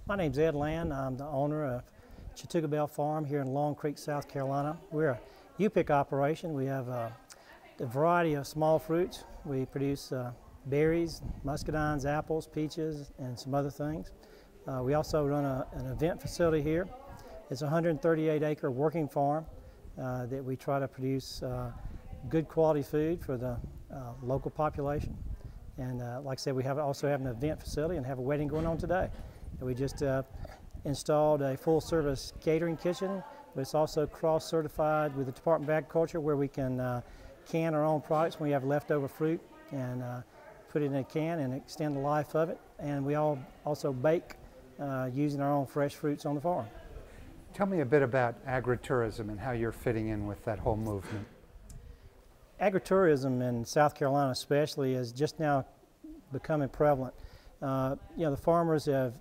My name's Ed Land. I'm the owner of Chattooga Belle Farm here in Long Creek, South Carolina. We're a U-pick operation. We have a variety of small fruits. We produce berries, muscadines, apples, peaches, and some other things. We also run an event facility here. It's a 138-acre working farm that we try to produce good quality food for the local population. And like I said, we also have an event facility and have a wedding going on today. And we just installed a full-service catering kitchen, but it's also cross-certified with the Department of Agriculture, where we can can our own products when we have leftover fruit and put it in a can and extend the life of it. And we also bake using our own fresh fruits on the farm. Tell me a bit about agritourism and how you're fitting in with that whole movement. Agritourism in South Carolina especially is just now becoming prevalent. The farmers have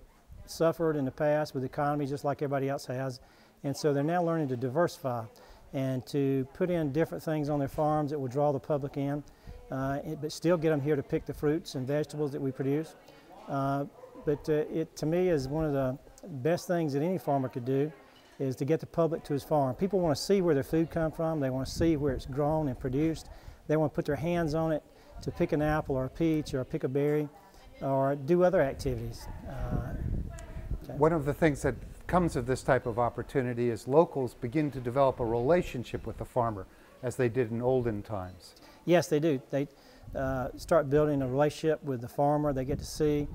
suffered in the past with the economy just like everybody else has, and so they're now learning to diversify and to put in different things on their farms that will draw the public in, but still get them here to pick the fruits and vegetables that we produce. But it, to me, is one of the best things that any farmer could do, is to get the public to his farm. People want to see where their food comes from. They want to see where it's grown and produced. They want to put their hands on it to pick an apple or a peach or pick a berry or do other activities. One of the things that comes of this type of opportunity is locals begin to develop a relationship with the farmer, as they did in olden times. Yes, they do. They start building a relationship with the farmer. They get to see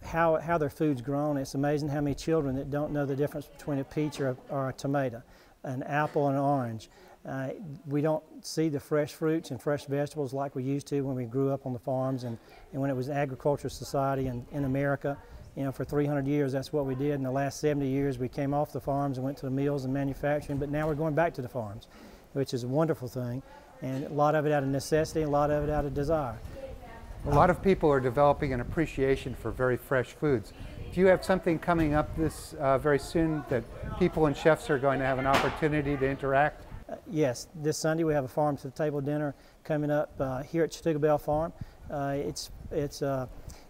how their food's grown. It's amazing how many children that don't know the difference between a peach or a tomato, an apple and an orange. We don't see the fresh fruits and fresh vegetables like we used to when we grew up on the farms and when it was an agricultural society in America. You know, for 300 years, that's what we did. In the last 70 years, we came off the farms and went to the mills and manufacturing, but now we're going back to the farms, which is a wonderful thing. And a lot of it out of necessity, a lot of it out of desire. A lot of people are developing an appreciation for very fresh foods. Do you have something coming up this very soon that people and chefs are going to have an opportunity to interact? Yes, this Sunday we have a farm to the table dinner coming up here at Chattooga Belle Farm. It's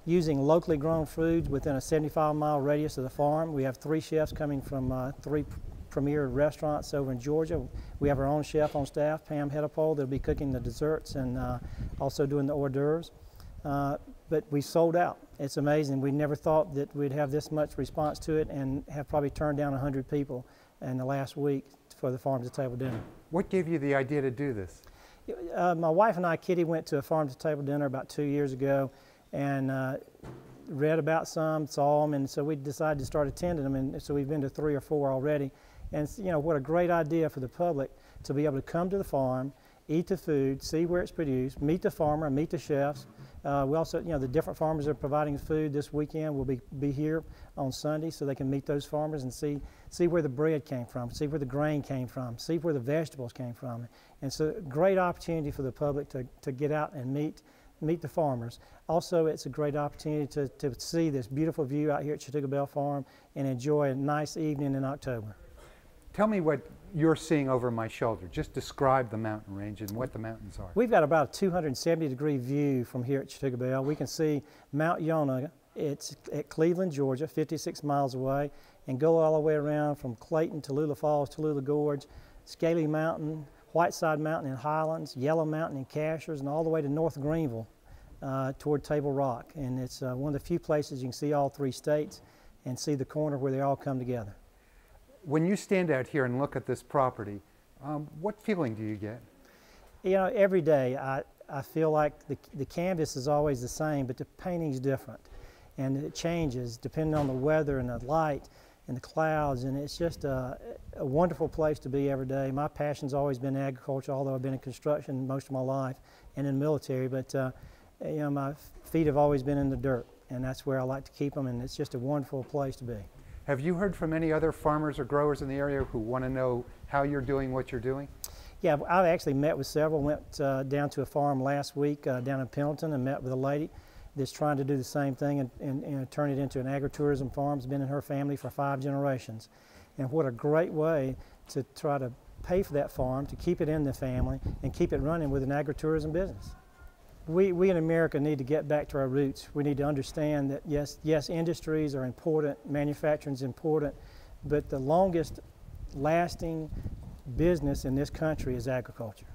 using locally grown foods within a 75-mile radius of the farm. We have 3 chefs coming from 3 premier restaurants over in Georgia. We have our own chef on staff, Pam Hedapole. They'll be cooking the desserts and also doing the hors d'oeuvres. But we sold out. It's amazing. We never thought that we'd have this much response to it, and have probably turned down 100 people in the last week for the farm to table dinner. What gave you the idea to do this? My wife and I, Kitty, went to a farm to table dinner about 2 years ago and read about some, saw them, and so we decided to start attending them, and so we've been to 3 or 4 already. And you know, what a great idea for the public to be able to come to the farm, eat the food, see where it's produced, meet the farmer, meet the chefs. We also, the different farmers that are providing food this weekend will be here on Sunday, so they can meet those farmers and see where the bread came from, see where the grain came from, see where the vegetables came from. And so, great opportunity for the public to get out and meet the farmers. Also, it's a great opportunity to see this beautiful view out here at Chattooga Belle Farm and enjoy a nice evening in October. Tell me what you're seeing over my shoulder. Just describe the mountain range and what the mountains are. We've got about a 270-degree view from here at Chattooga Belle. We can see Mount Yonah. It's at Cleveland, Georgia, 56 miles away, and go all the way around from Clayton, Tallulah Falls, Tallulah Gorge, Scaly Mountain, Whiteside Mountain in Highlands, Yellow Mountain in Cashers, and all the way to North Greenville toward Table Rock. And it's one of the few places you can see all 3 states and see the corner where they all come together. When you stand out here and look at this property, what feeling do you get? You know, every day I feel like the canvas is always the same, but the painting's different. And it changes depending on the weather and the light and the clouds, and it's just a wonderful place to be every day. My passion's always been agriculture, although I've been in construction most of my life and in the military, but my feet have always been in the dirt, and that's where I like to keep them, and it's just a wonderful place to be. Have you heard from any other farmers or growers in the area who want to know how you're doing what you're doing? Yeah, I've actually met with several. Went down to a farm last week down in Pendleton and met with a lady that's trying to do the same thing and turn it into an agritourism farm. It's been in her family for 5 generations. And what a great way to try to pay for that farm, to keep it in the family and keep it running with an agritourism business. We in America need to get back to our roots. We need to understand that yes, industries are important, manufacturing is important, but the longest lasting business in this country is agriculture.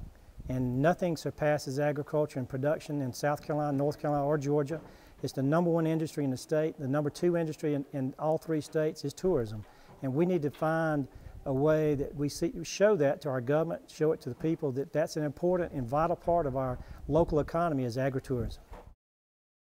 And nothing surpasses agriculture and production in South Carolina, North Carolina, or Georgia. It's the #1 industry in the state. The #2 industry in all 3 states is tourism. And we need to find a way that we show that to our government, show it to the people that that's an important and vital part of our local economy is agritourism.